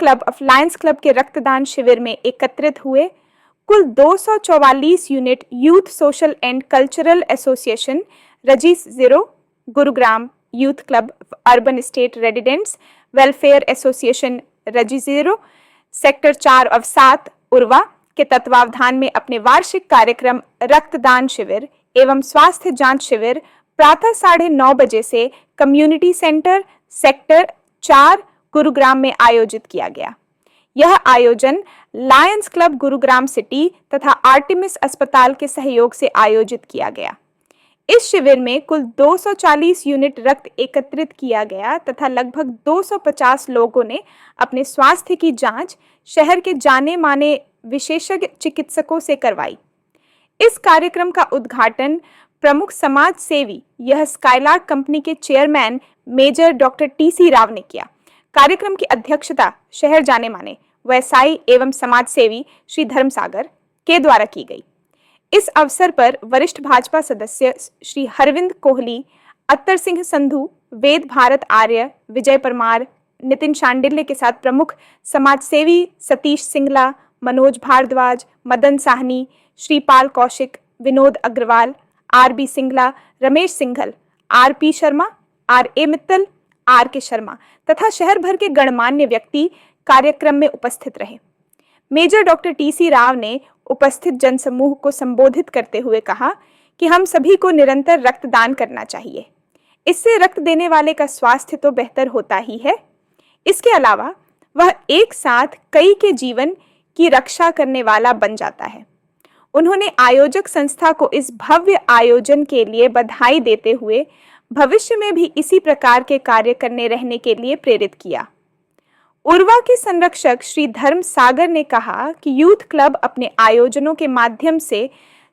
Club of Lions club के रक्तदान शिविर में एकत्रित हुए कुल 244 unit youth social and cultural association रजीस 0, Gurugram youth club urban state residents welfare association रजी 0, सेक्टर 4 ऑफ 7 उर्वा के तत्वावधान में अपने वार्षिक कार्यक्रम रक्तदान शिविर एवं स्वास्थ्य जांच शिविर प्रातः 9:30 बजे से कम्युनिटी सेंटर सेक्टर 4 गुरुग्राम में आयोजित किया गया। यह आयोजन लायंस क्लब गुरुग्राम सिटी तथा आर्टिमिस अस्पताल के सहयोग से आयोजित किया गया। इस शिविर में कुल 240 यूनिट रक्त एकत्रित किया गया तथा लगभग 250 लोगों ने अपने स्वास्थ्य की जांच शहर के जाने माने विशेषज्ञ चिकित्सकों से करवाई। इस कार्यक्रम का उद्घाटन प्रमुख समाज सेवी यह स्काईलार्क कंपनी के chairman major doctor T C. Rao ने किया। कार्यक्रम की अध्यक्षता शहर जाने माने व्यवसायी एवं समाज सेवी श्री धर्मसागर के द्वारा की गई। इस अवसर पर वरिष्ठ भाजपा सदस्य श्री हरविंद कोहली, अत्तर सिंह संधू, वेद भारत आर्य, विजय परमार, नितिन शांडिल्य के साथ प्रमुख समाज सेवी Satish Singla, Manoj Bhardwaj, Madan Sahni, Shripal Kaushik, Vinod Agarwal, R B. Singla, Ramesh Singhal, R P. Sharma, R A. Mittal, R K. Sharma तथा शहर भर के गणमान्य व्यक्ति कार्यक्रम में उपस्थित रहे। Major doctor T C. राव ने उपस्थित जनसमूह को संबोधित करते हुए कहा कि हम सभी को निरंतर रक्तदान करना चाहिए। इससे रक्त देने वाले का स्वास्थ्य तो बेहतर होता ही है, इसके अलावा वह एक साथ कई के जीवन की रक्षा करने वाला बन जाता है। उन्होंने आयोजक संस्था को इस भव्य आयोजन के लिए बधाई देते हुए भविष्य में भी इसी प्रकार के कार्य करने रहने के लिए प्रेरित किया। उर्वा के संरक्षक श्री धर्म सागर ने कहा कि यूथ क्लब अपने आयोजनों के माध्यम से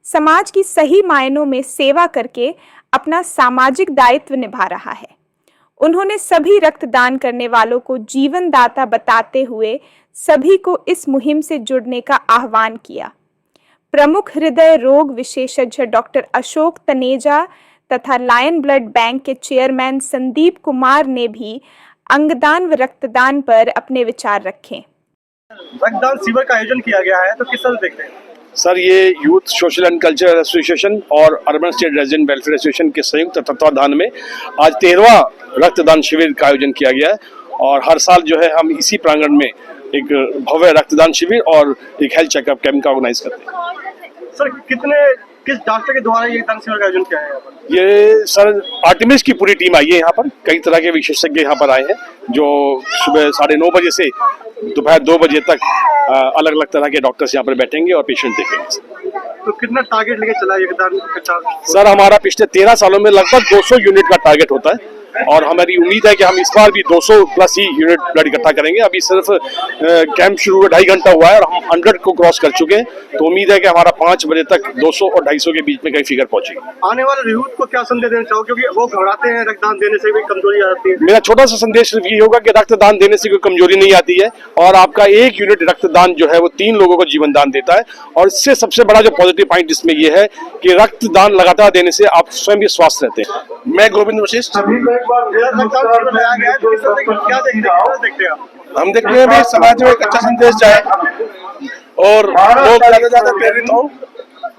समाज की सही मायनों में सेवा करके अपना सामाजिक दायित्व निभा रहा है। उन्होंने सभी रक्तदान करने वालों को जीवन दाता बताते हुए सभी को इस मुहिम से जुड़ने का आह्वान किया। प्रमुख हृदय रोग विशेषज्ञ डॉक्टर अशोक तनेजा तथा लायन ब्लड बैंक के चेयरमैन संदीप कुमार ने भी अंगदान व रक्तदान पर अपने विचार रखे। रक्तदान शिविर का आयोजन किया गया है, तो किस तरह देखते हैं? सर, ये youth social and cultural association और urban state resident welfare association के संयुक्त तत्वावधान में आज 13वां रक्तदान शिविर का आयोजन किया गया है और हर साल जो है हम इसी प्रांगण में एक भव्य रक्तदान शिविर और एक हेल्थ चेकअप कैंप का ऑर्गेनाइज करते हैं। सर, किस डॉक्टर के द्वारा ये रक्तदान शिविर का आयोजन किया है यहाँ पर? ये सर आर्टिमिस की पूरी टीम आई है यहाँ पर। कई तरह के विशेषज्ञ यहाँ पर आए हैं जो सुबह 9:30 बजे से दोपहर 2 बजे तक अलग अलग तरह के डॉक्टर्स यहाँ पर बैठेंगे और पेशेंट देखेंगे। तो कितना टारगेट लेके चला ये रक्तदान? सर, हमारा पिछले 13 सालों में लगभग 200 यूनिट का टारगेट होता है और हमारी उम्मीद है कि हम इस बार भी 200 प्लस ही यूनिट ब्लड इकट्ठा करेंगे। अभी सिर्फ कैंप शुरू हुए 2.5 घंटा हुआ है और हम 100 को क्रॉस कर चुके हैं, तो उम्मीद है कि हमारा 5 बजे तक 200 और 250 के बीच में कई फिगर पहुंचेगी। आने वाले यूथ को क्या संदेश देना चाहो, क्योंकि वो घबराते हैं रक्तदान देने से भी कमजोरी आ जाती है? मेरा छोटा सा संदेश सिर्फ ये होगा कि रक्तदान देने से कोई कमजोरी नहीं आती है और आपका 1 यूनिट रक्तदान जो है वो 3 लोगों को जीवन दान देता है। और इससे सबसे बड़ा जो पॉजिटिव पॉइंट इसमें ये है कि रक्तदान लगातार देने से आप स्वयं भी स्वस्थ रहते हैं। मैं गोविंद वशिष्ठ। हम देखते हैं भी समाज में एक अच्छा संदेश जाए और लोग ज्यादा से ज्यादा प्रेरित हो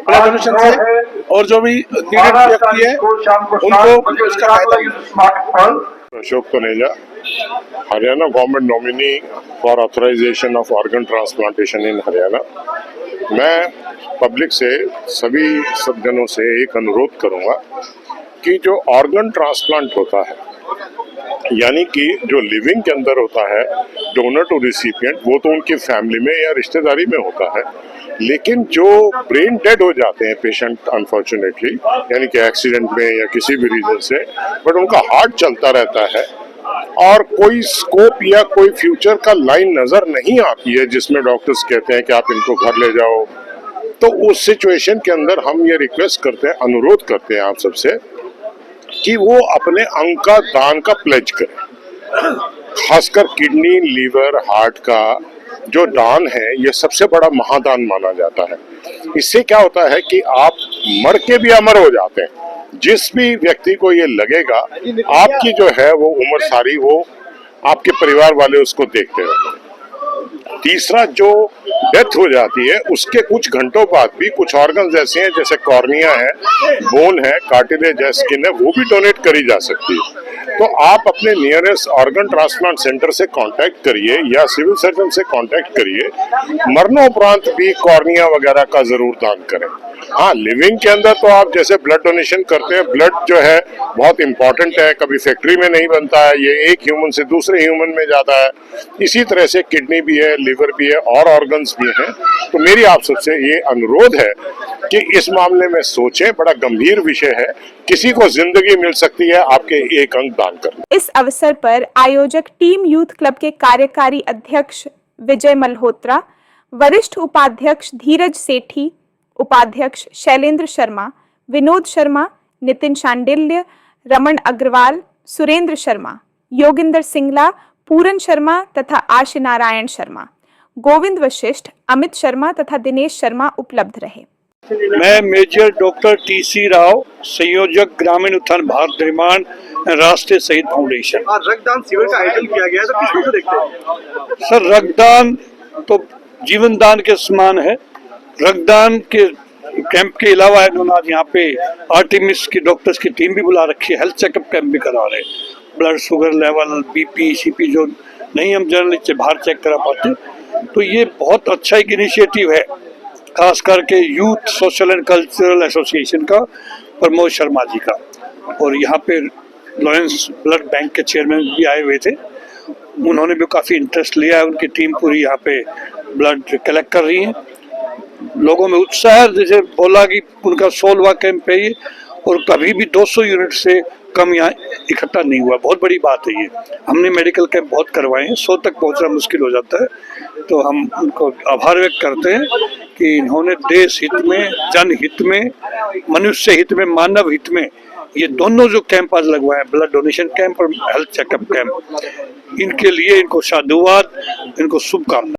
ब्लड डोनेशन से और जो भी नीडेड व्यक्ति है उनको उसका फायदा। Ashok Taneja, Haryana government nominee for authorisation of organ transplantation in Haryana. मैं पब्लिक से सभी सज्जनों से एक अनुरोध करूंगा कि जो ऑर्गन ट्रांसप्लांट होता है यानी कि जो लिविंग के अंदर होता है डोनर टू रिसिपिएंट, वो तो उनकी फैमिली में या रिश्तेदारी में होता है, लेकिन जो ब्रेन डेड हो जाते हैं पेशेंट अनफॉर्चुनेटली यानी कि एक्सीडेंट में या किसी भी रीजन से, बट उनका हार्ट चलता रहता है और कोई स्कोप या कोई फ्यूचर का लाइन नजर नहीं आती है जिसमें डॉक्टर्स कहते हैं कि आप इनको घर ले जाओ, तो उस सिचुएशन के अंदर हम ये रिक्वेस्ट करते हैं, अनुरोध करते हैं आप सबसे कि वो अपने अंग का दान का प्लेज करें। खासकर किडनी, लीवर, हार्ट का जो दान है ये सबसे बड़ा महादान माना जाता है। इससे क्या होता है कि आप मर के भी अमर हो जाते हैं। जिस भी व्यक्ति को ये लगेगा आपकी जो है वो उम्र सारी वो आपके परिवार वाले उसको देखते रहते हैं। तीसरा जो डेथ हो जाती है उसके कुछ घंटों बाद भी कुछ ऑर्गन्स ऐसे हैं जैसे कॉर्निया है, बोन है, कार्टिलेज है, स्किन है, वो भी डोनेट करी जा सकती है। तो आप अपने नियरेस्ट ऑर्गन ट्रांसप्लांट सेंटर से कांटेक्ट करिए या सिविल सर्जन से कांटेक्ट करिए, मरणोपरांत भी कॉर्निया वगैरह का जरूर दान करें। हाँ, लिविंग के अंदर तो आप जैसे ब्लड डोनेशन करते हैं, ब्लड जो है बहुत इंपॉर्टेंट है, कभी फैक्ट्री में नहीं बनता है, ये एक ह्यूमन से दूसरे ह्यूमन में जाता है। इसी तरह से किडनी भी है, लिवर भी है और ऑर्गन्स भी हैं। तो मेरी आप सबसे ये अनुरोध है कि इस मामले में सोचें, बड़ा गंभीर विषय है, किसी को जिंदगी मिल सकती है आपके एक अंग दान करने। इस अवसर पर आयोजक टीम यूथ क्लब के कार्यकारी अध्यक्ष विजय मल्होत्रा, वरिष्ठ उपाध्यक्ष धीरज सेठी, उपाध्यक्ष शैलेंद्र शर्मा, विनोद शर्मा, नितिन शांडिल्य, रमन अग्रवाल, सुरेंद्र शर्मा, योगिंदर सिंगला, पूरन शर्मा तथा आशी नारायण शर्मा, गोविंद वशिष्ठ, अमित शर्मा तथा दिनेश शर्मा उपलब्ध रहे। मैं मेजर डॉक्टर टी.सी. राव, संयोजक ग्रामीण उत्थान भारत निर्माण राष्ट्रीय शहीद फाउंडेशन। आज रक्तदान शिविर का आयोजन किया गया है, तो किस तरह से देखते हैं? सर, रक्तदान तो जीवन दान के समान है। रक्तदान के कैंप के अलावा इन्होंने आज यहाँ पे आर्टिमिस की डॉक्टर्स की टीम भी बुला रखी है, हेल्थ चेकअप कैंप भी करा रहे हैं। Blood sugar level, BP, CP जो नहीं हम जनरली बाहर चेक करा पाते, तो ये बहुत अच्छा एक इनिशिएटिव है, खास करके youth social and cultural association का प्रमोद शर्मा जी का। और यहाँ पे लॉरेंस ब्लड बैंक के चेयरमैन भी आए हुए थे, उन्होंने भी काफ़ी इंटरेस्ट लिया है। उनकी टीम पूरी यहाँ पे ब्लड कलेक्ट कर रही है। लोगों में उत्साह है, जैसे बोला कि उनका 16वां कैंप है ये, और कभी भी 200 यूनिट से कम यहाँ इकट्ठा नहीं हुआ। बहुत बड़ी बात है ये। हमने मेडिकल कैंप बहुत करवाए हैं, 100 तक पहुँचना मुश्किल हो जाता है। तो हम उनको आभार व्यक्त करते हैं कि इन्होंने देश हित में, जनहित में, मनुष्य हित में, मानव हित में ये दोनों जो कैंप आज लगवाए हैं, ब्लड डोनेशन कैंप और हेल्थ चेकअप कैंप, इनके लिए इनको साधुवाद, इनको शुभकामनाएं।